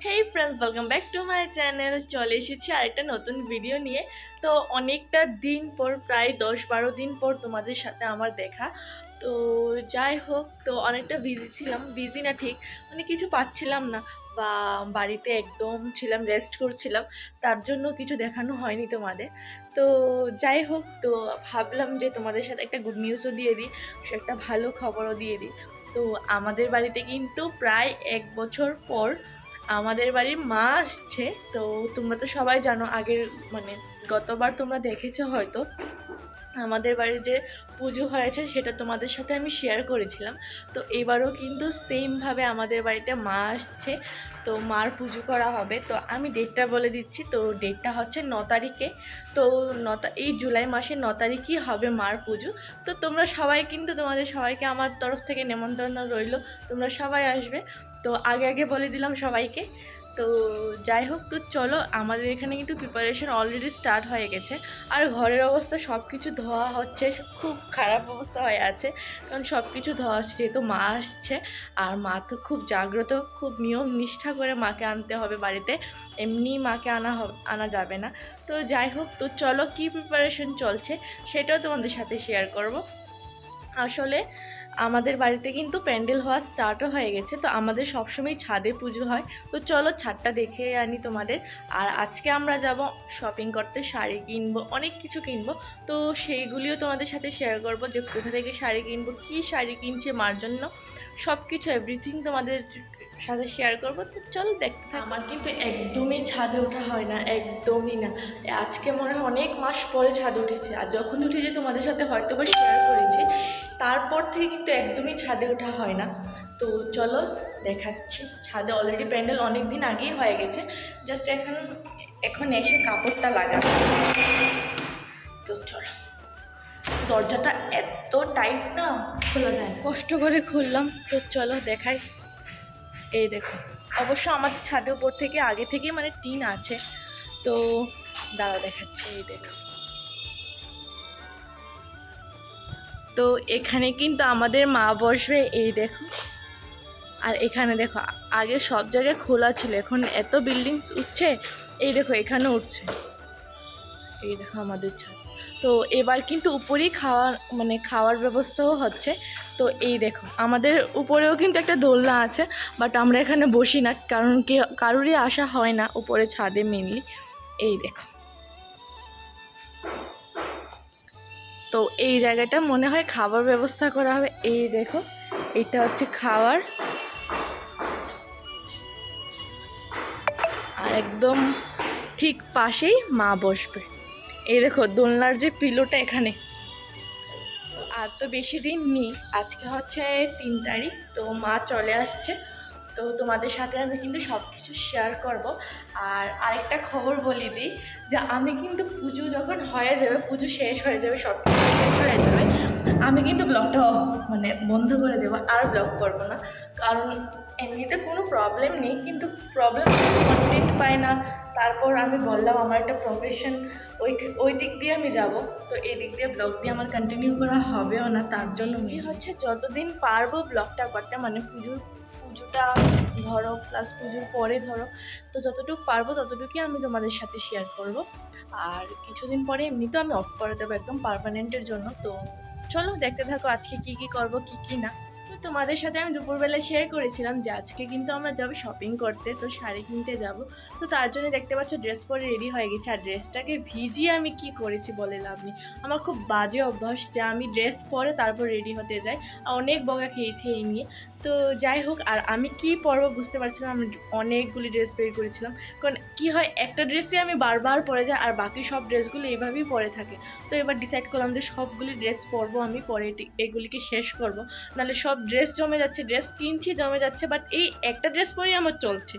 Hey friends, welcome back to my channel. চলে এসেছি আরেকটা নতুন ভিডিও নিয়ে। তো অনেকটা দিন পর, প্রায় 10-12 দিন পর তোমাদের সাথে আমার দেখা। তো যাই হোক, তো অনেকটা বিজি ছিলাম, বিজি না ঠিক মানে কিছু পাচ্ছিলাম না, বা বাড়িতে একদম ছিলাম, রেস্ট করছিলাম, তার জন্য কিছু দেখানো হয়নি তোমাদের। তো যাই হোক, তো ভাবলাম যে তোমাদের সাথে একটা গুড নিউজও দিয়ে দিই, একটা ভালো খবরও দিয়ে দিই। তো আমাদের বাড়িতে কিন্তু প্রায় 1 বছর পর আমাদের বাড়ির মা আসছে। তো তোমরা তো সবাই জানো, আগের মানে গতবার তোমরা দেখেছো হয়তো আমাদের বাড়ির যে পুজো হয়েছে সেটা তোমাদের সাথে আমি শেয়ার করেছিলাম। তো এবারও কিন্তু সেমভাবে আমাদের বাড়িতে মা আসছে, তো মার পুজো করা হবে। তো আমি ডেটটা বলে দিচ্ছি, তো ডেটটা হচ্ছে 9 তারিখে। তো এই জুলাই মাসের 9 তারিখই হবে মার পুজো। তো তোমরা সবাই কিন্তু, তোমাদের সবাইকে আমার তরফ থেকে নেমন্তন্ন রইল, তোমরা সবাই আসবে। তো আগে আগে বলে দিলাম সবাইকে। তো যাই হোক, তো চলো, আমাদের এখানে কিন্তু প্রিপারেশন অলরেডি স্টার্ট হয়ে গেছে। আর ঘরের অবস্থা সব কিছু ধোয়া হচ্ছে, খুব খারাপ অবস্থা হয়ে আছে, কারণ সব কিছু ধোয়া হচ্ছে যেহেতু মা আসছে। আর মা তো খুব জাগ্রত, খুব নিয়ম নিষ্ঠা করে মাকে আনতে হবে বাড়িতে, এমনি মাকে আনা যাবে না। তো যাই হোক, তো চলো কী প্রিপারেশন চলছে সেটাও তোমাদের সাথে শেয়ার করব। আসলে আমাদের বাড়িতে কিন্তু প্যান্ডেল হওয়া স্টার্টও হয়ে গেছে। তো আমাদের সবসময় ছাদে পুজো হয়, তো চলো ছাদটা দেখে আনি তোমাদের। আর আজকে আমরা যাব শপিং করতে, শাড়ি কিনবো, অনেক কিছু কিনবো। তো সেইগুলিও তোমাদের সাথে শেয়ার করব, যে কোথা থেকে শাড়ি কিনবো, কী শাড়ি কিনছে মার জন্য, সব কিছু এভরিথিং তোমাদের সাথে শেয়ার করবো। তো চলো দেখতে থাকো। আমার কিন্তু একদমই ছাদে ওঠা হয় না, একদমই না। আজকে মনে হয় অনেক মাস পরে ছাদে উঠেছে, আর যখন উঠেছে তোমাদের সাথে হয়তো বা শেয়ার করেছি, তারপর থেকে কিন্তু একদমই ছাদে ওঠা হয় না। তো চলো দেখাচ্ছি। ছাদে অলরেডি প্যান্ডেল অনেক দিন আগেই হয়ে গেছে, জাস্ট এখন এসে কাপড়টা লাগানো। তো চলো, দরজাটা এত টাইট না, খোলা যায়, কষ্ট করে খুললাম। তো চলো দেখাই। এই দেখো, অবশ্য আমাদের ছাদের উপর থেকে আগে থেকে মানে টিন আছে। তো দাঁড়া দেখাচ্ছি, এই দেখো। তো এখানে কিন্তু আমাদের মা বসবে, এই দেখো। আর এখানে দেখো, আগে সব জায়গায় খোলা ছিল, এখন এত বিল্ডিংস উঠছে, এই দেখো এখানে উঠছে, এই দেখো আমাদের ছাদ। তো এবার কিন্তু উপরেই খাওয়ার ব্যবস্থাও হচ্ছে। তো এই দেখো, আমাদের উপরেও কিন্তু একটা দোলনা আছে, বাট আমরা এখানে বসি না, কারণ কারোরই আসা হয় না উপরে ছাদে মেনলি। এই দেখো, তো এই জায়গাটা মনে হয় খাবার ব্যবস্থা করা হবে। এই দেখো, এটা হচ্ছে খাওয়ার। আর একদম ঠিক পাশেই মা বসবে। এই দেখো দোলনার যে পিলোটা এখানে। আর তো বেশি দিন নেই, আজকে হচ্ছে 3 তারিখ, তো মা চলে আসছে। তো তোমাদের সাথে আমি কিন্তু সব কিছু শেয়ার করব। আর আরেকটা খবর বলে দিই, যে আমি কিন্তু পুজো যখন হয়ে যাবে, পুজো শেষ হয়ে যাবে, সব কিছু শেষ হয়ে যাবে, আমি কিন্তু ব্লগটা বন্ধ করে দেবো, আর ব্লগ করব না। কারণ এমনিতে কোনো প্রবলেম নেই, কিন্তু প্রবলেম কন্টেন্ট পাই না। তারপর আমি বললাম আমার একটা প্রফেশন, ওই দিক দিয়ে আমি যাব। তো এই দিক দিয়ে ব্লগ দিয়ে আমার কন্টিনিউ করা হবেও না, তার জন্য কি হচ্ছে, যতদিন পারবো ব্লগটা করতে, মানে পুজোটা ধরো প্লাস পুজোর পরে ধরো, তো যতটুকু পারবো ততটুকুই আমি তোমাদের সাথে শেয়ার করব। আর কিছুদিন পরে এমনি তো আমি অফ করে দেবো একদম পার্মানেন্টের জন্য। তো চলো দেখতে থাকো আজকে কি কি করব, কি কি না। তো তোমাদের সাথে আমি দুপুরবেলা শেয়ার করেছিলাম যে আজকে কিন্তু আমরা যাবো শপিং করতে, তো শাড়ি কিনতে যাব। তো তার জন্য দেখতে পাচ্ছ ড্রেস পরে রেডি হয়ে গেছে। আর ড্রেসটাকে ভিজিয়ে আমি কি করেছি বলে লাভ নেই, আমার খুব বাজে অভ্যাস যে আমি ড্রেস পরে তারপর রেডি হতে যাই, আর অনেক বকা খেয়েছি এই নিয়ে। তো যাই হোক, আর আমি কি পরবো বুঝতে পারছিলাম, আমি অনেকগুলি ড্রেস বের করেছিলাম। কারণ কী হয়, একটা ড্রেসই আমি বারবার পরে যাই, আর বাকি সব ড্রেসগুলো এইভাবেই পরে থাকে। তো এবার ডিসাইড করলাম যে সবগুলি ড্রেস পরবো আমি, পরে এগুলিকে শেষ করব, নাহলে সব ড্রেস জমে যাচ্ছে, ড্রেস কিনছি জমে যাচ্ছে, বাট এই একটা ড্রেস পরেই আমার চলছে।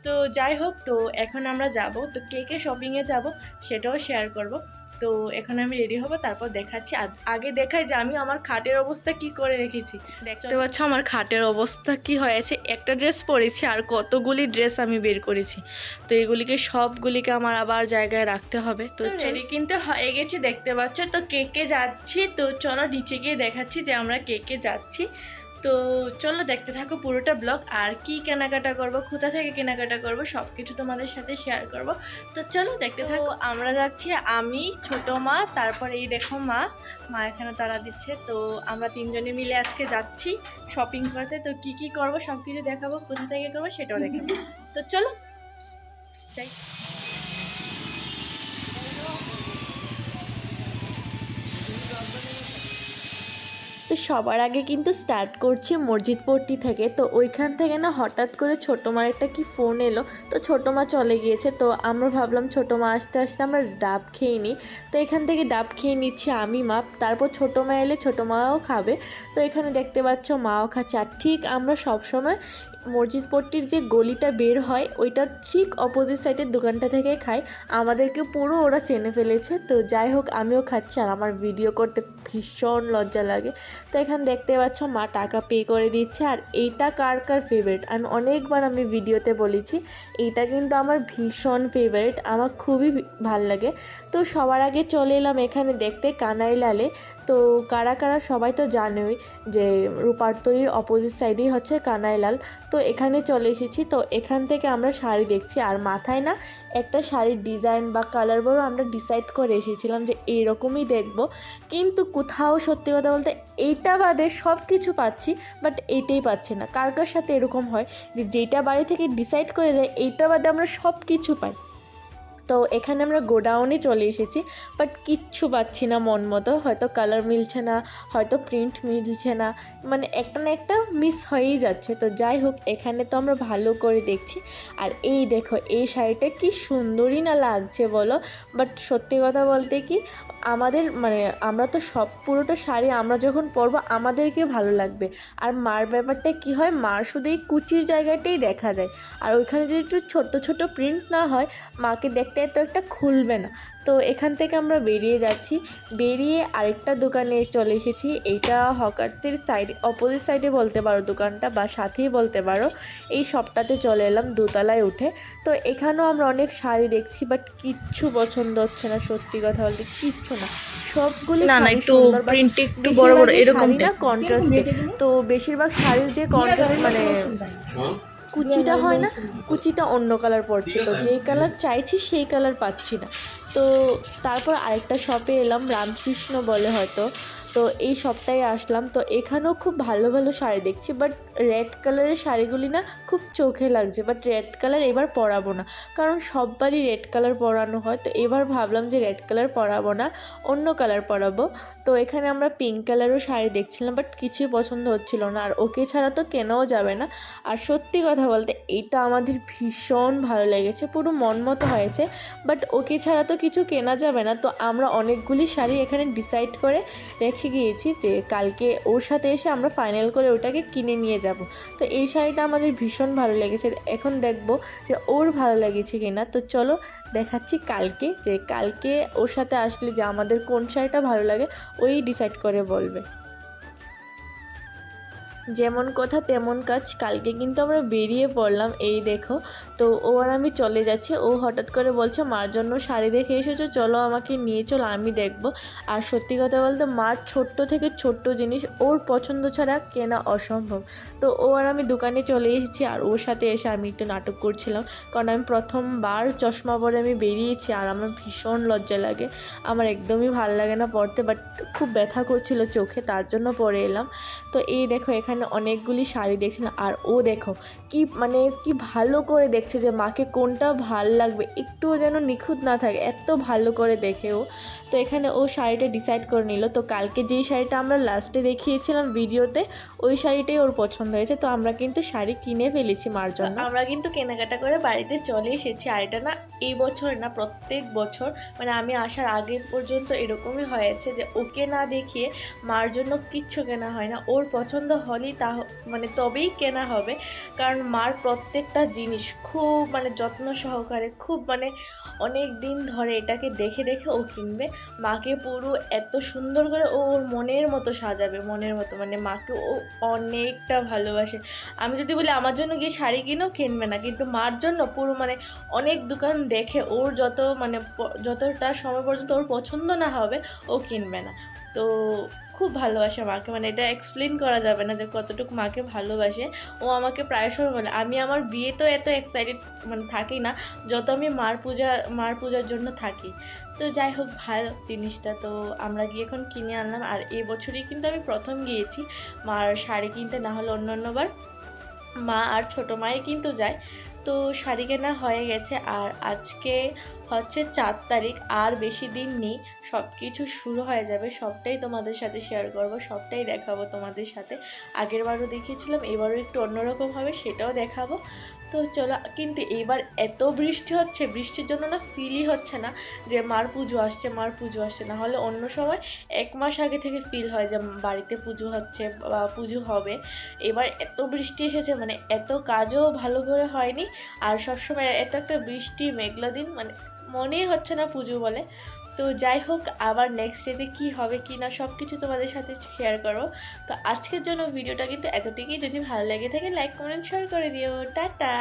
তো যাই হোক, তো এখন আমরা যাব, তো কে কে শপিংয়ে যাব সেটাও শেয়ার করব। তো এখন আমি রেডি হব, তারপর দেখাচ্ছি। আগে দেখাই যে আমি আমার খাটের অবস্থা কি করে রেখেছি। দেখতে পাচ্ছ আমার খাটের অবস্থা কি হয়েছে, একটা ড্রেস পরেছি আর কতগুলি ড্রেস আমি বের করেছি। তো এগুলিকে সবগুলিকে আমার আবার জায়গায় রাখতে হবে। তো রেডি কিনতে হয়ে গেছি দেখতে পাচ্ছ। তো কে কে যাচ্ছি, তো চলো নিচে গিয়ে দেখাচ্ছি যে আমরা কে কে যাচ্ছি। তো চলো দেখতে থাকো পুরোটা ব্লগ, আর কি কেনাকাটা করব, কোথা থেকে কেনাকাটা করব সব কিছু তোমাদের সাথে শেয়ার করব। তো চলো দেখতে থাকো। আমরা যাচ্ছি, আমি, ছোট মা, তারপর এই দেখো মা এখানে তারা দিচ্ছে। তো আমরা তিনজনে মিলে আজকে যাচ্ছি শপিং করতে। তো কি কি করব সব কিছু দেখাবো, কোথা থেকে করবো সেটাও দেখাবো। তো চলো যাই। তো সবার আগে কিন্তু স্টার্ট করছি মসজিদপট্টি থেকে। তো ওইখান থেকে না হঠাৎ করে ছোটো মার একটা কি ফোন এলো, তো ছোটো মা চলে গিয়েছে। তো আমরা ভাবলাম ছোটো মা আসতে আসতে আমরা ডাব খেয়ে নিই। তো এখান থেকে ডাব খেয়ে নিচ্ছি আমি, মা, তারপর ছোটো মা এলে ছোটো মাও খাবে। তো এখানে দেখতে পাচ্ছ মাও খাচ্ছে। আর ঠিক আমরা সবসময় মসজিদপট্টির যে গলিটা বের হয় ওইটার ঠিক অপোজিট সাইডের দোকানটা থেকে খাই। আমাদেরকে পুরো ওরা চেনে ফেলেছে। তো যাই হোক আমিও খাচ্ছি, আর আমার ভিডিও করতে ভীষণ লজ্জা লাগে। তো এখানে দেখতে পাচ্ছ মা টাকা পে করে দিচ্ছে। আর এইটা কার কার ফেভারিট, অনেকবার আমি ভিডিওতে বলেছি, এইটা কিন্তু আমার ভীষণ ফেভারিট, আমার খুবই ভাল লাগে। তো সবার আগে চলে এলাম এখানে দেখতে কানাইলালে। তো কারা কারা সবাই তো জানোই যে রূপারতলির অপোজিট সাইডেই হচ্ছে কানাইলাল। তো এখানে চলে এসেছি। তো এখান থেকে আমরা শাড়ি দেখছি, আর মাথায় না একটা শাড়ির ডিজাইন বা কালার বড় আমরা ডিসাইড করে এসেছিলাম যে এইরকমই দেখব, কিন্তু কোথাও সত্যি কথা বলতে এইটা বাদে সব কিছু পাচ্ছি, বাট এইটাই পাচ্ছি না। কার কার সাথে এরকম হয় যে যেটা বাড়ি থেকে ডিসাইড করে যায় এইটা বাদে আমরা সব কিছু পাই। তো এখানে আমরা গোডাউনে চলে এসেছি, বাট কিচ্ছু পাচ্ছি না মন মতো। হয়তো কালার মিলছে না, হয়তো প্রিন্ট মিলছে না, মানে একটা না একটা মিস হয়েই যাচ্ছে। তো যাই হোক এখানে তো আমরা ভালো করে দেখছি। আর এই দেখো এই শাড়িটা কি সুন্দরই না লাগছে বলো। বাট সত্যি কথা বলতে কি আমাদের মানে আমরা তো সব পুরোটা শাড়ি আমরা যখন পরবো আমাদেরকে ভালো লাগবে। আর মার ব্যাপারটা কি হয়, মার শুধু এই কুচির জায়গাটাই দেখা যায়, আর ওইখানে যদি একটু ছোট্টো ছোটো প্রিন্ট না হয় মাকে দেখতে এত একটা খুলবে না। তো এখান থেকে আমরা বেরিয়ে যাচ্ছি, বেরিয়ে আরেকটা দোকানে চলে এসেছি। এইটা হকার্সের সাইড অপোজিট সাইডে বলতে পারো দোকানটা, বা সাথেই বলতে পারো। এই শপটাতে চলে এলাম দোতলায় উঠে। তো এখানেও আমরা অনেক শাড়ি দেখছি, বাট কিচ্ছু পছন্দ হচ্ছে না, সত্যি কথা বলতে কিচ্ছু না। সবগুলি একটু প্রিন্ট একটু বড় বড় এরকম না কন্ট্রাস্টে। তো বেশিরভাগ শাড়ির যে কন্ট্রাস্ট মানে কুচিটা হয় না, কুচিটা অন্য কালার পড়ছে। তো যেই কালার চাইছি সেই কালার পাচ্ছি না। তো তারপর আরেকটা শপে এলাম, রামকৃষ্ণ বলে হয়তো। তো এই শপটায় আসলাম। তো এখানেও খুব ভালো ভালো শাড়ি দেখছি, বাট রেড কালারের শাড়িগুলি না খুব চোখে লাগছে। বাট রেড কালার এবার পরাবো না, কারণ সববারই রেড কালার পরানো হয়। তো এবার ভাবলাম যে রেড কালার পরাবো না, অন্য কালার পরাবো। তো এখানে আমরা পিঙ্ক কালারও শাড়ি দেখছিলাম, বাট কিছুই পছন্দ হচ্ছিল না, আর ওকে ছাড়া তো কেনাও যাবে না। আর সত্যি কথা বলতে এইটা আমাদের ভীষণ ভালো লেগেছে, পুরো মন মতো হয়েছে, বাট ওকে ছাড়া তো কিছু কেনা যাবে না। তো আমরা অনেকগুলি শাড়ি এখানে ডিসাইড করে রেখে গিয়েছি যে কালকে ওর সাথে এসে আমরা ফাইনাল করে ওটাকে কিনে নিয়ে যাব। তো এই শাড়িটা আমাদের ভীষণ ভালো লেগেছে, এখন দেখব যে ওর ভালো লেগেছে কিনা। তো চলো দেখাচ্ছি কালকে, যে কালকে ওর সাথে আসলে যে আমাদের কোন শাড়িটা ভালো লাগে ওই ডিসাইড করে বলবে। যেমন কথা তেমন কাজ, কালকে কিন্তু আমরা বেরিয়ে পড়লাম। এই দেখো, তো ও আর আমি চলে যাচ্ছি। ও হঠাৎ করে বলছে মার জন্য শাড়ি দেখে এসেছো, চলো আমাকে নিয়ে চলো, আমি দেখবো। আর সত্যি কথা বলতে মার ছোট্ট থেকে ছোট্ট জিনিস ওর পছন্দ ছাড়া কেনা অসম্ভব। তো ও আর আমি দোকানে চলে এসেছি, আর ওর সাথে এসে আমি একটু নাটক করছিলাম, কারণ আমি প্রথমবার চশমা পরে আমি বেরিয়েছি, আর আমার ভীষণ লজ্জা লাগে, আমার একদমই ভাল লাগে না পড়তে, বাট খুব ব্যথা করছিল চোখে, তার জন্য পরে এলাম। তো এই দেখো এখানে অনেকগুলি শাড়ি দেখছিলাম, আর ও দেখো কি মানে কি ভালো করে দেখছে যে মাকে কোনটা ভাল লাগবে, একটুও যেন নিখুঁত না থাকে, এত ভালো করে দেখে ও। তো এখানে ও শাড়িটা ডিসাইড করে নিল। তো কালকে যেই শাড়িটা আমরা লাস্টে দেখিয়েছিলাম ভিডিওতে, ওই শাড়িটাই ওর পছন্দ হয়েছে। তো আমরা কিন্তু শাড়ি কিনে ফেলেছি মার জন্য, আমরা কিন্তু কেনাকাটা করে বাড়িতে চলে এসেছি। আর এটা না এই বছর না, প্রত্যেক বছর মানে আমি আসার আগে পর্যন্ত এরকমই হয়েছে যে ওকে না দেখিয়ে মার জন্য কিচ্ছু কেনা হয় না। ওর পছন্দ হলেই তা মানে তবেই কেনা হবে, কারণ মার প্রত্যেকটা জিনিস খুব মানে যত্ন সহকারে, খুব মানে অনেক দিন ধরে এটাকে দেখে দেখে ও কিনবে। মাকে পুরো এত সুন্দর করে ও ওর মনের মতো সাজাবে, মনের মতো, মানে মাকে ও অনেকটা ভালোবাসে। আমি যদি বলি আমার জন্য গিয়ে শাড়ি কিনবে না, কিন্তু মার জন্য পুরো মানে অনেক দোকান দেখে ওর যতটা সময় পর্যন্ত ওর পছন্দ না হবে ও কিনবে না। তো খুব ভালোবাসে মাকে, মানে এটা এক্সপ্লেন করা যাবে না যে কতটুকু মাকে ভালোবাসে। ও আমাকে প্রায় সময় বলে, আমি আমার বিয়ে তো এত এক্সাইটেড মানে থাকি না যত আমি মার পূজার জন্য থাকি। তো যাই হোক, ভালো জিনিসটা। তো আমরা গিয়ে এখন কিনে আনলাম, আর এবছরই কিন্তু আমি প্রথম গিয়েছি মার শাড়ি কিনতে, না হলে অন্যান্যবার মা আর ছোটো মাই কিন্তু যায়। তো শাড়ি কেনা হয়ে গেছে, আর আজকে হচ্ছে 4 তারিখ, আর বেশি দিন নেই, সব কিছু শুরু হয়ে যাবে। সবটাই তোমাদের সাথে শেয়ার করব, সবটাই দেখাবো তোমাদের সাথে। আগেরবারও দেখিয়েছিলাম, এবারও একটু অন্যরকম হবে, সেটাও দেখাবো। তো চলো, কিন্তু এইবার এত বৃষ্টি হচ্ছে, বৃষ্টির জন্য না ফিলই হচ্ছে না যে মার পুজো আসছে, মার পুজো আসছে। না হলে অন্য সময় 1 মাস আগে থেকে ফিল হয় যে বাড়িতে পুজো হচ্ছে বা পুজো হবে। এবার এত বৃষ্টি এসেছে, মানে এত কাজও ভালো করে হয়নি, আর সবসময় এত একটা বৃষ্টি মেঘলা দিন, মানে মনেই হচ্ছে না পুজো বলে। তো যাই হোক, আবার নেক্সট ডেতে কী হবে কি না সব কিছু তোমাদের সাথে শেয়ার করো। তো আজকের জন্য ভিডিওটা কিন্তু এতটুকুই। যদি ভালো লেগে থাকে লাইক কমেন্ট শেয়ার করে দিও। টাটা।